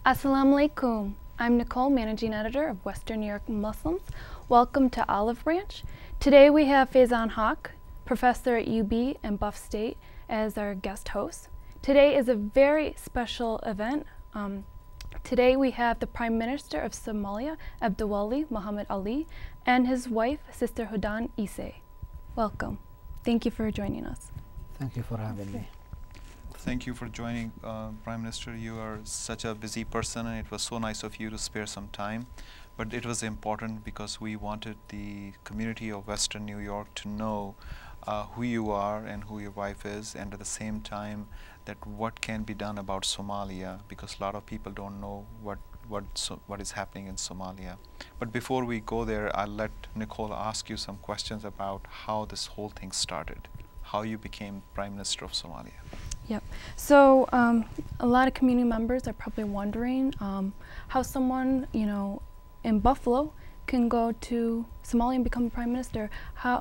Assalamu alaikum. I'm Nicole, Managing Editor of Western New York Muslims. Welcome to Olive Branch. Today we have Faizan Haq, professor at UB and Buff State, as our guest host. Today is a very special event. Today we have the Prime Minister of Somalia, Abdulwali Muhammad Ali, and his wife, Sister Hudan Isse. Welcome. Thank you for joining us. Thank you for having me. Thank you for joining, Prime Minister. You are such a busy person, and it was so nice of you to spare some time. But it was important because we wanted the community of Western New York to know who you are and who your wife is, and at the same time that what can be done about Somalia, because a lot of people don't know what is happening in Somalia. But before we go there, I'll let Nicole ask you some questions about how this whole thing started, how you became Prime Minister of Somalia. Yep. So a lot of community members are probably wondering how someone, in Buffalo can go to Somalia and become Prime Minister.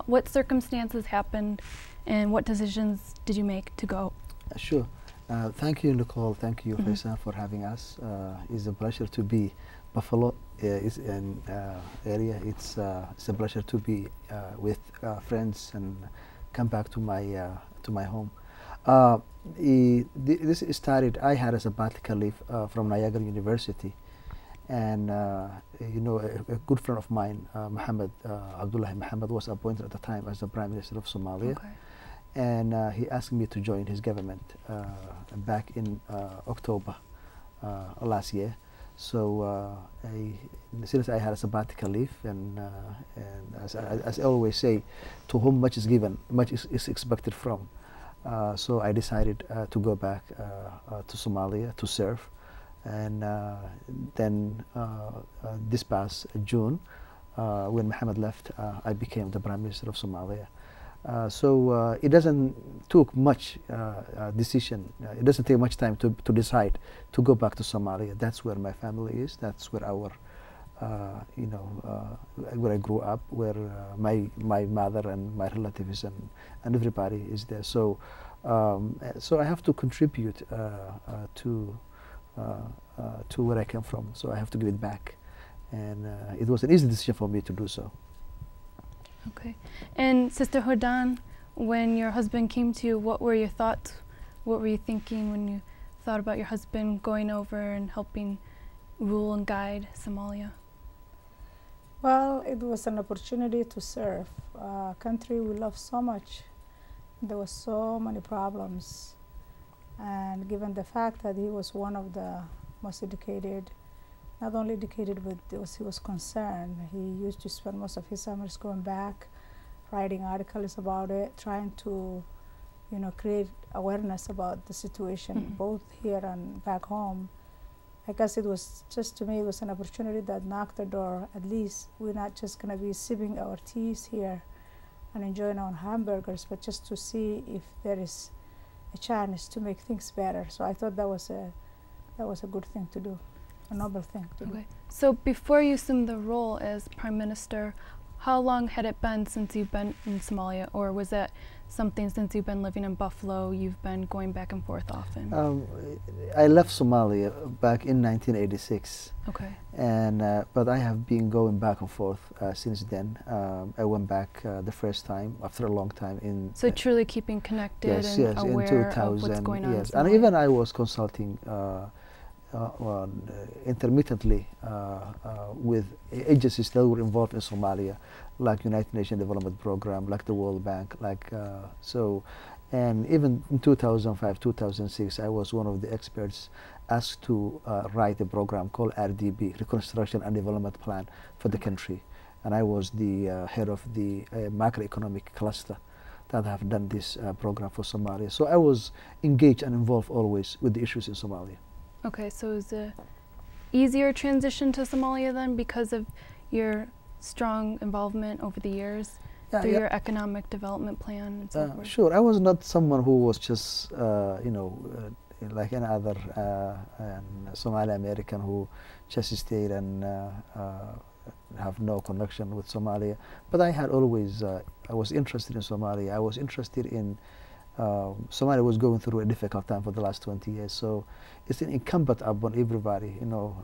What circumstances happened and what decisions did you make to go? Sure. Thank you, Nicole. Thank you, Faisal, for having us. It's a pleasure to be. Buffalo is an area. It's a pleasure to be with friends and come back to my home. This started, I had a sabbatical leave from Niagara University, and a good friend of mine, Abdullah Muhammad, was appointed at the time as the Prime Minister of Somalia. Okay. And he asked me to join his government back in October last year. So since I had a sabbatical leave, and as I always say, to whom much is given, much is expected from. So I decided to go back to Somalia to serve, and then this past June, when Mohammed left, I became the Prime Minister of Somalia. So it doesn't took much decision. It doesn't take much time to decide to go back to Somalia. That's where my family is. That's where our where I grew up, where my mother and my relatives and everybody is there. So so I have to contribute to where I came from. So I have to give it back, and it was an easy decision for me to do so. Okay. And Sister Hudan, when your husband came to you, what were your thoughts? What were you thinking when you thought about your husband going over and helping rule and guide Somalia? Well, it was an opportunity to serve a country we love so much. There were so many problems, and given the fact that he was one of the most educated, not only educated, but he was concerned. He used to spend most of his summers going back, writing articles about it, trying to, create awareness about the situation, both here and back home. I guess it was just, to me, it was an opportunity that knocked the door. At least we're not just going to be sipping our teas here and enjoying our hamburgers, but just to see if there is a chance to make things better. So I thought that was a good thing to do, a noble thing to do. So before you assumed the role as Prime Minister, how long had it been since you've been in Somalia, or was that something since you've been living in Buffalo, you've been going back and forth often? I left Somalia back in 1986. Okay. And but I have been going back and forth since then. I went back the first time after a long time in. So truly keeping connected and aware of what's going on. Yes, and even I was consulting intermittently with agencies that were involved in Somalia, like United Nations Development Program, like the World Bank, like and even in 2005, 2006, I was one of the experts asked to write a program called RDP, Reconstruction and Development Plan, for the country, and I was the head of the macroeconomic cluster that have done this program for Somalia. So I was engaged and involved always with the issues in Somalia. Okay, so is it easier transition to Somalia then because of your strong involvement over the years through your economic development plan and so forth? Sure, I was not someone who was just, like any other Somali American who just stayed and have no connection with Somalia. But I had always, I was interested in Somalia. I was interested in Somalia was going through a difficult time for the last 20 years, so it's an incumbent upon everybody. You know,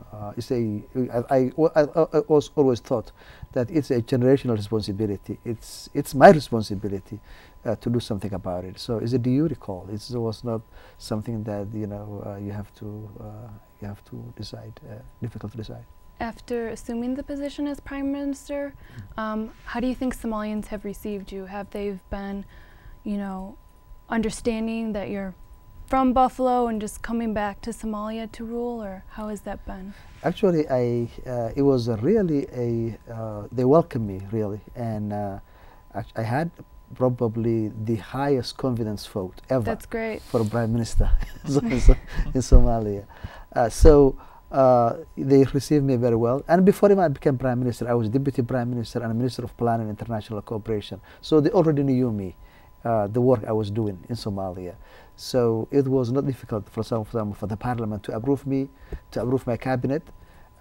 I always thought that it's a generational responsibility. It's my responsibility to do something about it. So it's a duty call. It was not something that you have to decide. Difficult to decide. After assuming the position as Prime Minister, how do you think Somalians have received you? Have they been, understanding that you're from Buffalo and just coming back to Somalia to rule, or how has that been? Actually, it was really they welcomed me really, and I had probably the highest confidence vote ever. That's great. For a Prime Minister in Somalia. They received me very well. And before even I became Prime Minister, I was Deputy Prime Minister and Minister of Planning and International Cooperation. So they already knew me, the work I was doing in Somalia. So it was not difficult for the Parliament to approve me, to approve my cabinet.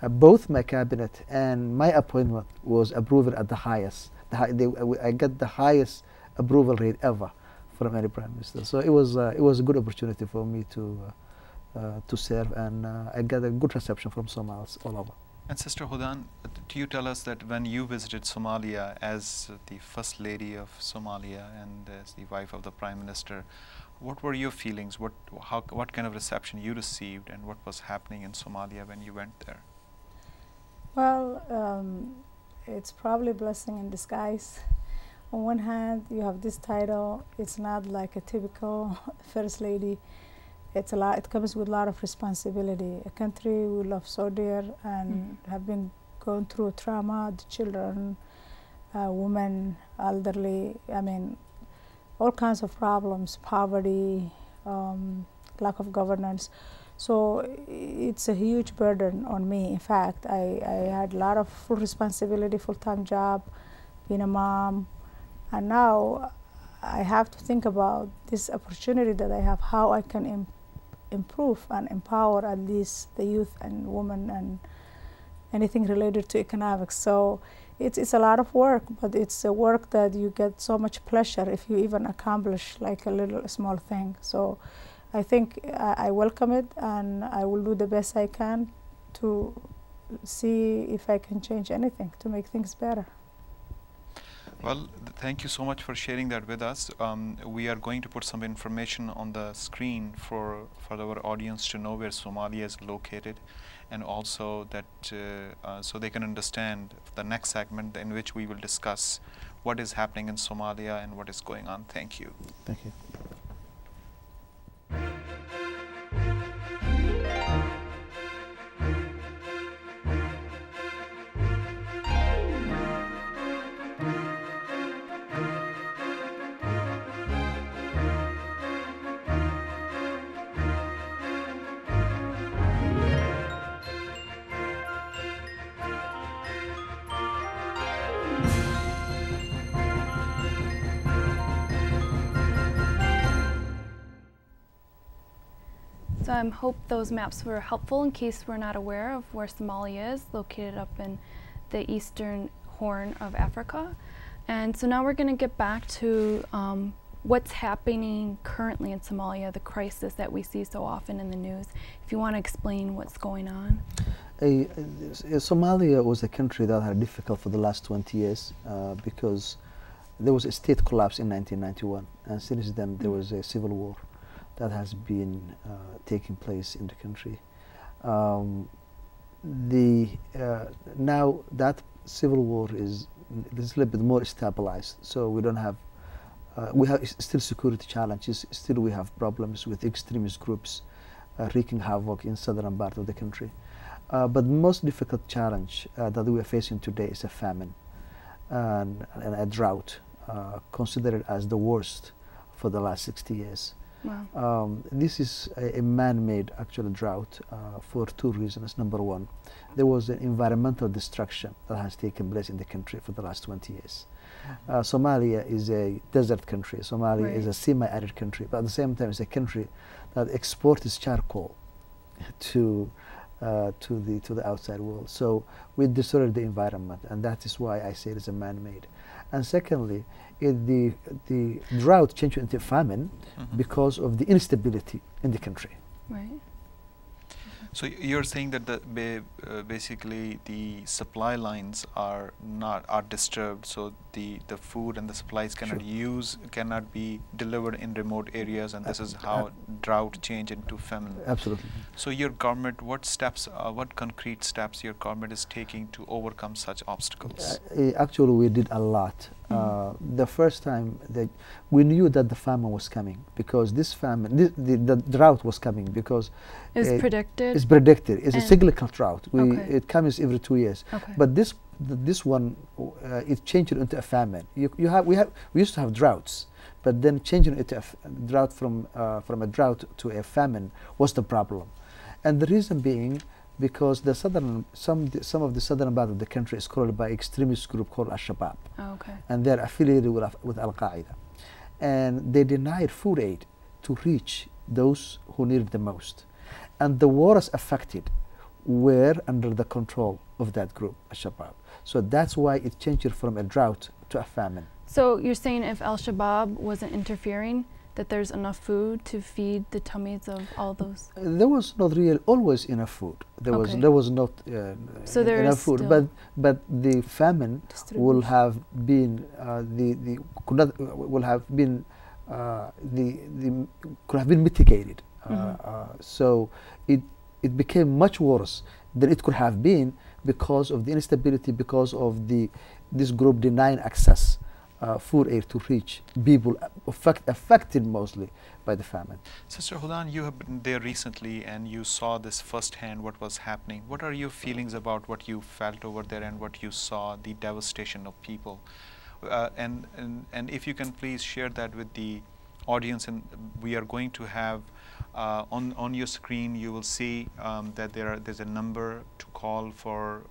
Both my cabinet and my appointment was approved at the highest. I got the highest approval rate ever from any Prime Minister. So it was a good opportunity for me to serve, and I got a good reception from Somalis all over. And Sister Hudan, do you tell us that when you visited Somalia as the First Lady of Somalia and as the wife of the Prime Minister, what were your feelings? What kind of reception you received, and what was happening in Somalia when you went there? Well, it's probably a blessing in disguise. On one hand, you have this title. It's not like a typical First Lady. It's a lot. It comes with a lot of responsibility. A country we love so dear and have been going through trauma. The children, women, elderly. I mean, all kinds of problems: poverty, lack of governance. So it's a huge burden on me. In fact, I had a lot of full responsibility, full-time job, being a mom, and now I have to think about this opportunity that I have, how I can improve and empower at least the youth and women and anything related to economics. So it's a lot of work, but it's a work that you get so much pleasure if you even accomplish like a small thing. So I think I welcome it, and I will do the best I can to see if I can change anything to make things better. Well, thank you so much for sharing that with us. We are going to put some information on the screen for our audience to know where Somalia is located, and also that so they can understand the next segment in which we will discuss what is happening in Somalia and what is going on. Thank you. Thank you. So I hope those maps were helpful in case we're not aware of where Somalia is, located up in the eastern horn of Africa. And so now we're going to get back to what's happening currently in Somalia, the crisis that we see so often in the news. If you want to explain what's going on. Somalia was a country that had difficult for the last 20 years because there was a state collapse in 1991, and since then there was a civil war that has been taking place in the country. Now that civil war is a little bit more stabilized, so we don't have we have still security challenges. Still, we have problems with extremist groups wreaking havoc in southern part of the country. But the most difficult challenge that we are facing today is a famine and a drought, considered as the worst for the last 60 years. Wow. This is a man-made actual drought for two reasons. Number one, there was an environmental destruction that has taken place in the country for the last 20 years. Somalia is a desert country. Somalia is a semi-arid country, but at the same time it's a country that exports charcoal to the outside world. So we destroyed the environment, and that is why I say it is a man-made. And secondly, the drought changed into famine because of the instability in the country. Right. So you're saying that basically the supply lines are disturbed, so the food and the supplies cannot be delivered in remote areas, and this is how drought change into famine. Absolutely. So your government, what concrete steps your government is taking to overcome such obstacles? Actually, we did a lot. The first time that we knew that the famine was coming, because this famine, the drought was coming, because it's predicted. It's predicted. It's a cyclical drought. Okay. It comes every 2 years. Okay. But this one, it changed into a famine. We used to have droughts, but then changing it to a drought from a drought to a famine was the problem, and the reason being because the some of the southern part of the country is controlled by extremist group called Al-Shabaab. Oh, okay. And they're affiliated with Al-Qaeda, and they denied food aid to reach those who need it the most, and the waters affected were under the control of that group, Al-Shabaab. So that's why it changed from a drought to a famine. So you're saying if Al-Shabaab wasn't interfering, that there's enough food to feed the tummies of all those? There was not always enough food. There was not so there enough is food, still but the famine will have been could have been mitigated. So it became much worse than it could have been because of the instability, because of this group denying access food aid to reach people affected mostly by the famine. Sister Hudan, you have been there recently and you saw this firsthand, what was happening. What are your feelings about what you felt over there and what you saw, the devastation of people? And if you can please share that with the audience, and we are going to have on your screen you will see that there's a number to call for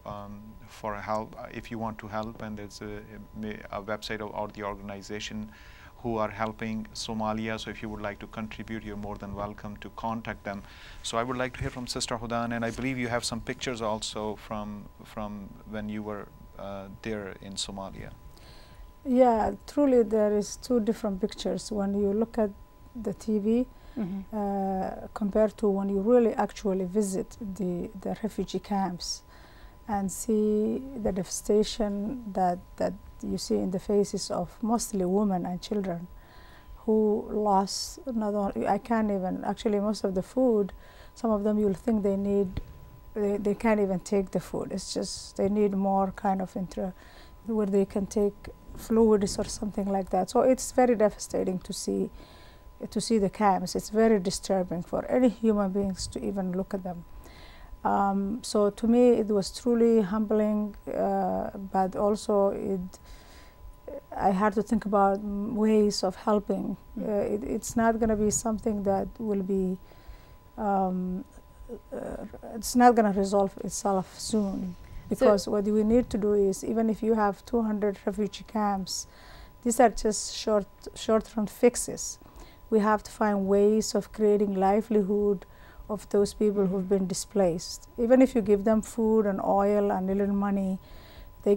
help if you want to help, and there's a website or the organization who are helping Somalia. So if you would like to contribute, you're more than welcome to contact them. So I would like to hear from Sister Hudan, and I believe you have some pictures also from when you were there in Somalia. Yeah, truly there is two different pictures when you look at the TV compared to when you really actually visit the refugee camps and see the devastation that you see in the faces of mostly women and children who lost not only, I can't even, actually most of the food, some of them you'll think they need, they can't even take the food. It's just they need more kind of where they can take fluids or something like that. So it's very devastating to see the camps. It's very disturbing for any human beings to even look at them. So to me it was truly humbling, but also I had to think about ways of helping. It's not going to be something that will be it's not going to resolve itself soon, because what we need to do is, even if you have 200 refugee camps, these are just short-term fixes. We have to find ways of creating livelihood of those people who've been displaced. Even if you give them food and oil and a little money, they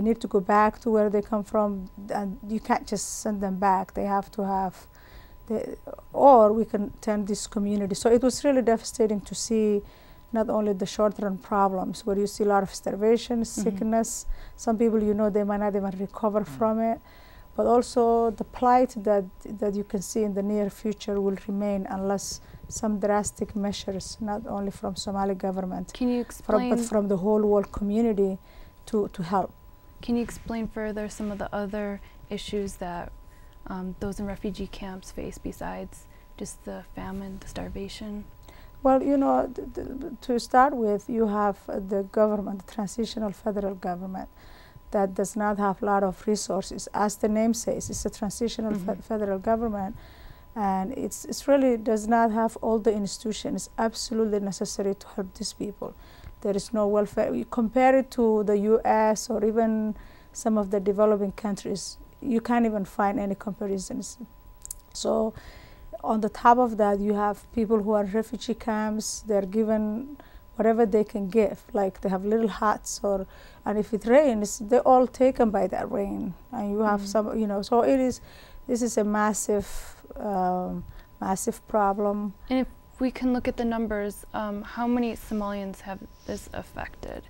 need to go back to where they come from, and you can't just send them back. They have to have, or we can tend this community. So it was really devastating to see not only the short-term problems where you see a lot of starvation, sickness, some people, they might not even recover from it, but also the plight that you can see in the near future will remain unless some drastic measures, not only from Somali government, can you explain, but from the whole world community to help. Can you explain further some of the other issues that those in refugee camps face besides just the famine, the starvation? Well, to start with, you have the government, the transitional federal government, that does not have a lot of resources. As the name says, it's a transitional federal government, and it's really does not have all the institutions absolutely necessary to help these people. There is no welfare. You compare it to the US or even some of the developing countries, you can't even find any comparisons. So on the top of that, you have people who are refugee camps. They're given whatever they can give. Like they have little huts, and if it rains, they're all taken by that rain, and you have some, you know. So this is a massive, massive problem. And if we can look at the numbers, how many Somalians have this affected?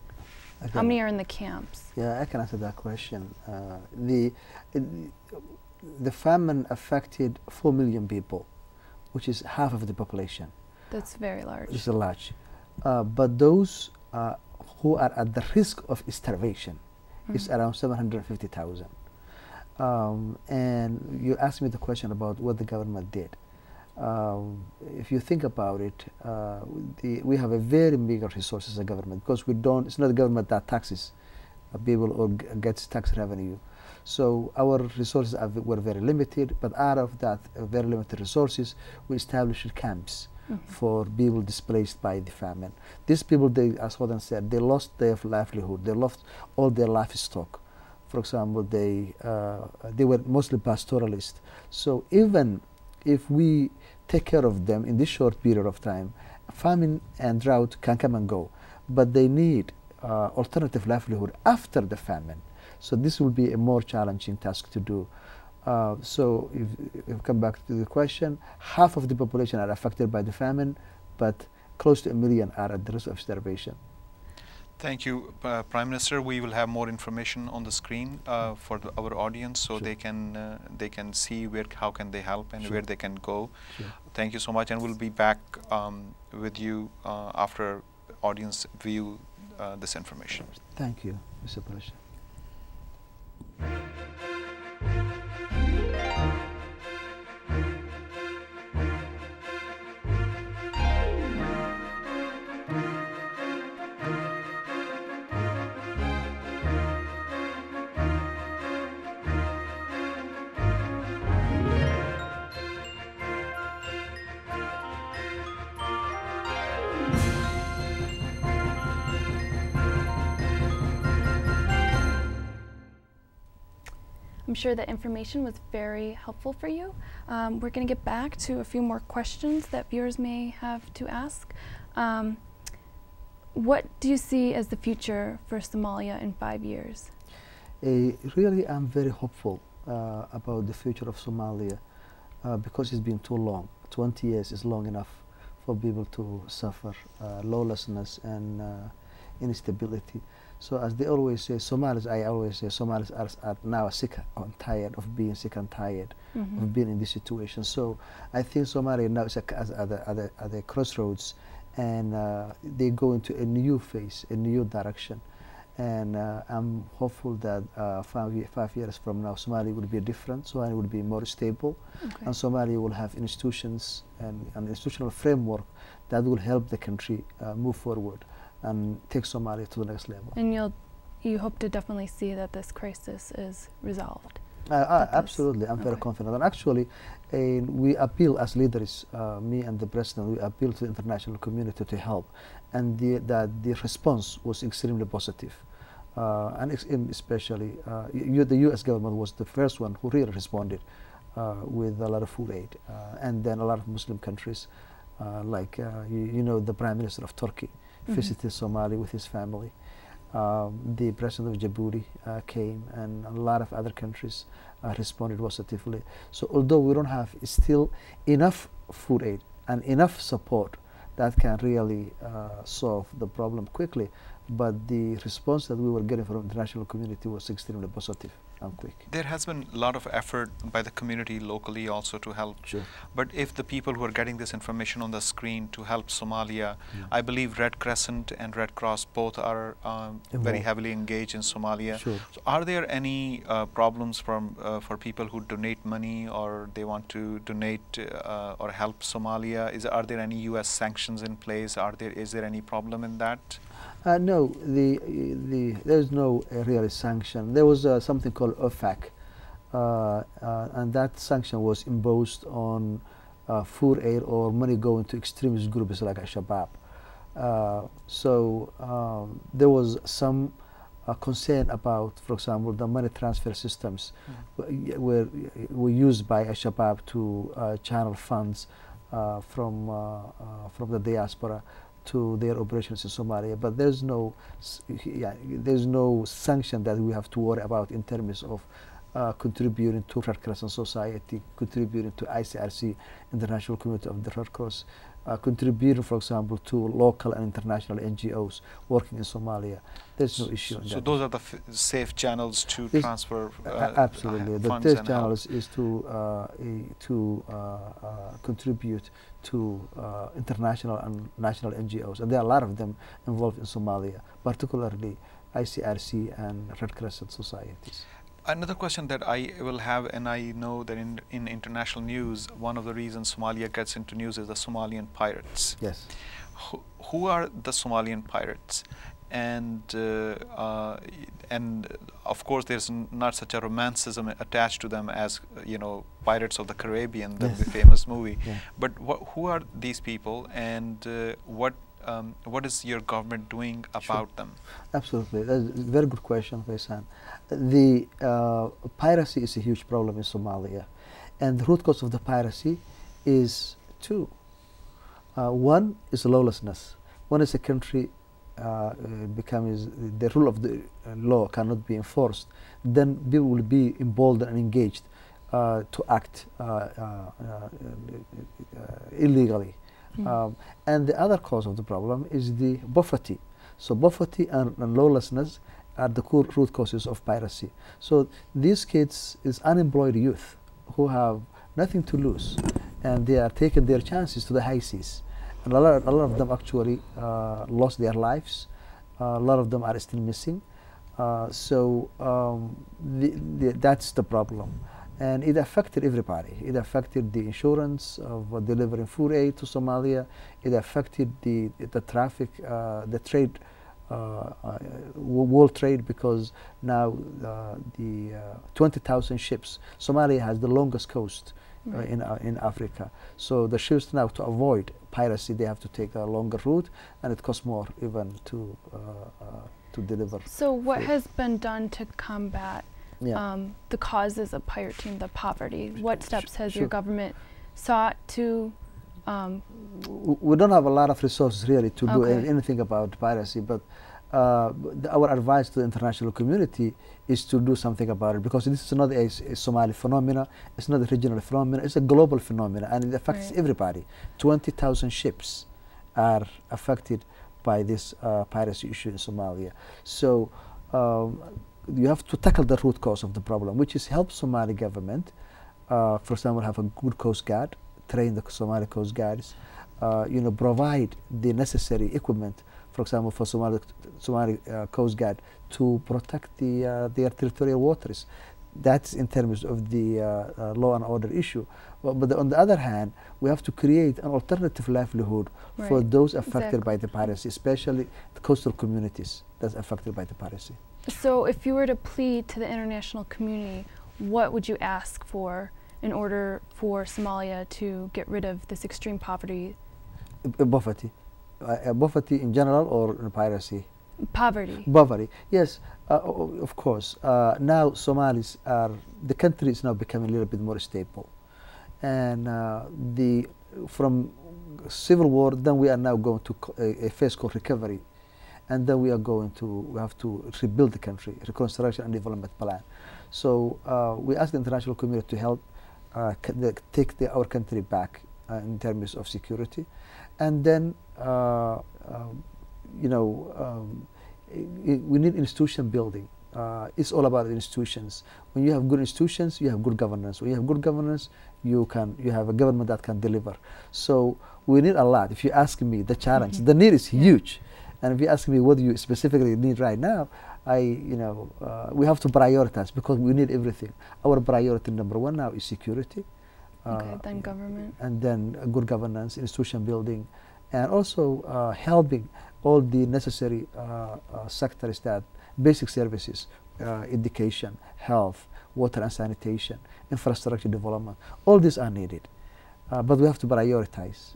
How many are in the camps? Yeah, I can answer that question. The famine affected 4 million people, which is half of the population. That's very large. It's large. But those who are at the risk of starvation is around 750,000. And you asked me the question about what the government did. If you think about it, we have a very meager resource as a government, because it's not the government that taxes people or gets tax revenue. So our resources were very limited, but out of that very limited resources, we established camps for people displaced by the famine. These people, as Hodan said, they lost their livelihood, they lost all their livestock. For example, they were mostly pastoralists. So even if we take care of them in this short period of time, famine and drought can come and go, but they need alternative livelihood after the famine. So this will be a more challenging task to do. So if we come back to the question, half of the population are affected by the famine, but close to 1 million are at the risk of starvation. Thank you, Prime Minister. We will have more information on the screen for our audience, so they can see how can they help and where they can go. Thank you so much, and we'll be back with you after audience view this information. Thank you, Mr. President. I'm sure that information was very helpful for you. We're going to get back to a few more questions that viewers may have to ask. What do you see as the future for Somalia in 5 years? Really, I'm very hopeful about the future of Somalia because it's been too long. 20 years is long enough for people to suffer lawlessness and instability. So as they always say, I always say, Somalis are now sick and tired of being sick and tired of being in this situation. So I think Somalia now is at a crossroads, and they go into a new phase, a new direction. And I'm hopeful that 5 years from now, Somalia will be different. Somalia will be more stable, and Somalia will have institutions and an institutional framework that will help the country move forward and take Somalia to the next level. And you hope to definitely see that this crisis is resolved? Absolutely, I'm very confident. And actually, we appeal as leaders, me and the President, we appeal to the international community to help. And the response was extremely positive. And especially, the U.S. government was the first one who really responded with a lot of food aid. And then a lot of Muslim countries, like, the Prime Minister of Turkey, visited Somalia with his family. The President of Djibouti came, and a lot of other countries responded positively. So although we don't have still enough food aid and enough support that can really solve the problem quickly, but the response that we were getting from the international community was extremely positive and quick. There has been a lot of effort by the community locally also to help. Sure. But if the people who are getting this information on the screen to help Somalia, I believe Red Crescent and Red Cross both are very heavily engaged in Somalia. Sure. So are there any problems for people who donate money, or they want to donate or help Somalia? Are there any U.S. sanctions in place? Is there any problem in that? No, there's no real sanction. There was something called OFAC, and that sanction was imposed on food aid or money going to extremist groups like Al-Shabaab. So there was some concern about, for example, the money transfer systems were used by Al-Shabaab to channel funds from the diaspora. to their operations in Somalia, but there's no there's no sanction that we have to worry about in terms of contributing to Red Crescent Society, contributing to ICRC, International Community of the Red Cross, contributing, for example, to local and international NGOs working in Somalia. There's no issue. So those are the safe channels to transfer absolutely. The safe channels is to contribute to international and national NGOs, and there are a lot of them involved in Somalia, particularly ICRC and Red Crescent societies. Another question that I will have, and I know that in international news, one of the reasons Somalia gets into news is the Somalian pirates. Yes. Who are the Somalian pirates? And of course, there's not such a romanticism attached to them as Pirates of the Caribbean, the famous movie. Yeah. But who are these people, and what is your government doing about them? Absolutely, that's a very good question, Faisan. The piracy is a huge problem in Somalia, and the root cause of the piracy is two. One is lawlessness. One is a country becomes the rule of the law cannot be enforced, then people will be emboldened and engaged to act illegally. And the other cause of the problem is the poverty. So poverty and lawlessness are the core root causes of piracy. So these kids is unemployed youth who have nothing to lose, and they are taking their chances to the high seas. And a lot of them actually lost their lives. A lot of them are still missing. That's the problem. And it affected everybody. It affected the insurance of delivering food aid to Somalia. It affected the traffic, the trade, world trade, because now the 20,000 ships. Somalia has the longest coast in Africa. So the ships now, to avoid piracy, they have to take a longer route, and it costs more even to deliver. So what has been done to combat the causes of piracy, the poverty? What steps has your government sought to? We don't have a lot of resources really to do anything about piracy, but our advice to the international community is to do something about it, because this is not a Somali phenomena, it's not a regional phenomena, it's a global phenomena, and it affects everybody. 20,000 ships are affected by this piracy issue in Somalia. So you have to tackle the root cause of the problem, which is help Somali government, for example, have a good coast guard, train the Somali coast guards, provide the necessary equipment, for example, for Somali coast guard to protect their territorial waters. That's in terms of the law and order issue. But on the other hand, we have to create an alternative livelihood for those affected by the piracy, especially the coastal communities that's affected by the piracy. So if you were to plead to the international community, what would you ask for in order for Somalia to get rid of this extreme poverty? Poverty. Poverty in general, or piracy? Poverty. Poverty, yes, of course. Now Somalis the country is now becoming a little bit more stable. And from civil war, then we are now going to a phase called recovery. And then we have to rebuild the country, reconstruction and development plan. So we ask the international community to help take our country back in terms of security. And then, we need institution building. It's all about institutions. When you have good institutions, you have good governance. When you have good governance, you have a government that can deliver. So we need a lot. If you ask me the challenge, the need is huge. And if you ask me what do you specifically need right now, we have to prioritize, because we need everything. Our priority number one now is security. Then government. And then good governance, institution building, and also helping all the necessary sectors, that basic services, education, health, water and sanitation, infrastructure development, all these are needed. But we have to prioritize.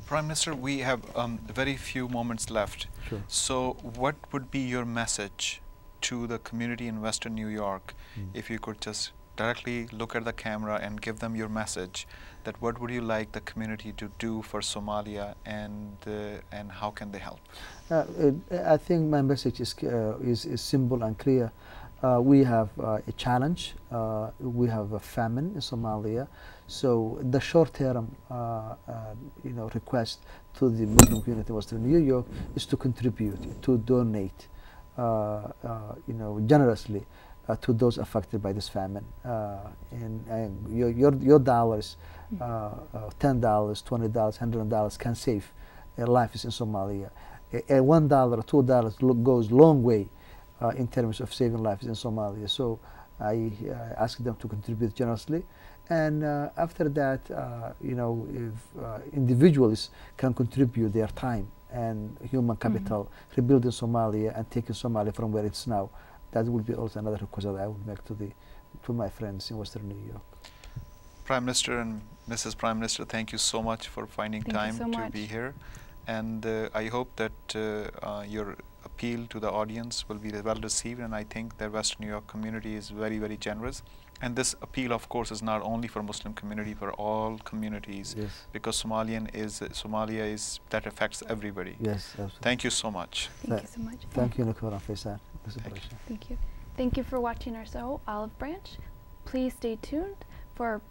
Prime Minister, we have very few moments left. Sure. So what would be your message to the community in Western New York, if you could just directly look at the camera and give them your message, that what would you like the community to do for Somalia, and how can they help? I think my message is simple and clear. We have a challenge. We have a famine in Somalia. So the short-term, request to the Muslim community in Western New York is to contribute, to donate, generously to those affected by this famine. And your dollars, $10, $20, $100 can save lives in Somalia. $1 or $2 goes a long way in terms of saving lives in Somalia. So I ask them to contribute generously, and after that, if individuals can contribute their time and human capital, rebuilding Somalia and taking Somalia from where it's now, that will be also another request that I would make to my friends in Western New York. Prime Minister and Mrs. Prime Minister, thank you so much for finding time to be here. And I hope that your appeal to the audience will be well received, and I think the Western New York community is very, very generous. And this appeal, of course, is not only for Muslim community, for all communities, yes, because Somalia is that affects everybody. Yes, absolutely. Thank you so much. Thank you so much. Thank you, Nicole and Faisal. Thank you. Thank you for watching our show, Olive Branch. Please stay tuned for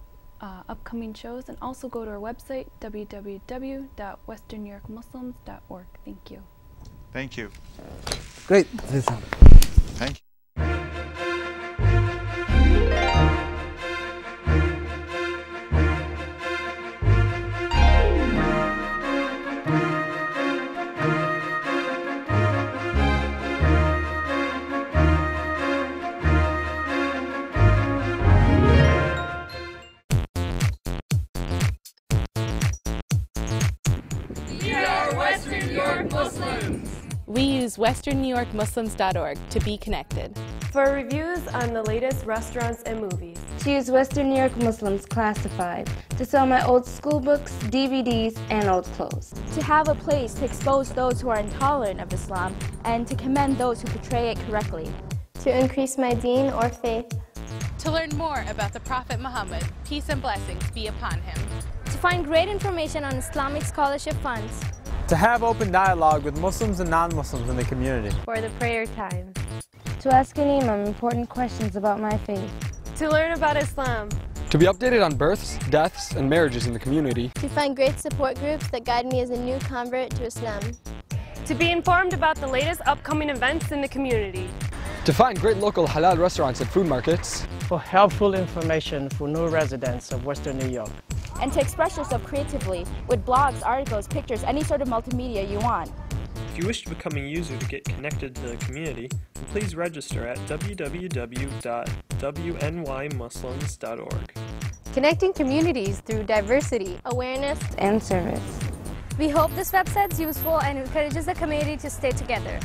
upcoming shows, and also go to our website, www.westernnewyorkmuslims.org. Thank you. Thank you. Great. Thank you. We use westernnewyorkmuslims.org to be connected. For reviews on the latest restaurants and movies. To use Western New York Muslims Classified to sell my old school books, DVDs, and old clothes. To have a place to expose those who are intolerant of Islam and to commend those who portray it correctly. To increase my deen or faith. To learn more about the Prophet Muhammad, peace and blessings be upon him. To find great information on Islamic scholarship funds. To have open dialogue with Muslims and non-Muslims in the community. For the prayer time. To ask an imam important questions about my faith. To learn about Islam. To be updated on births, deaths, and marriages in the community. To find great support groups that guide me as a new convert to Islam. To be informed about the latest upcoming events in the community. To find great local halal restaurants and food markets. For helpful information for new residents of Western New York. And to express yourself creatively with blogs, articles, pictures, any sort of multimedia you want. If you wish to become a user to get connected to the community, then please register at www.WNYmuslims.org. Connecting communities through diversity, awareness, and service. We hope this website is useful and encourages the community to stay together.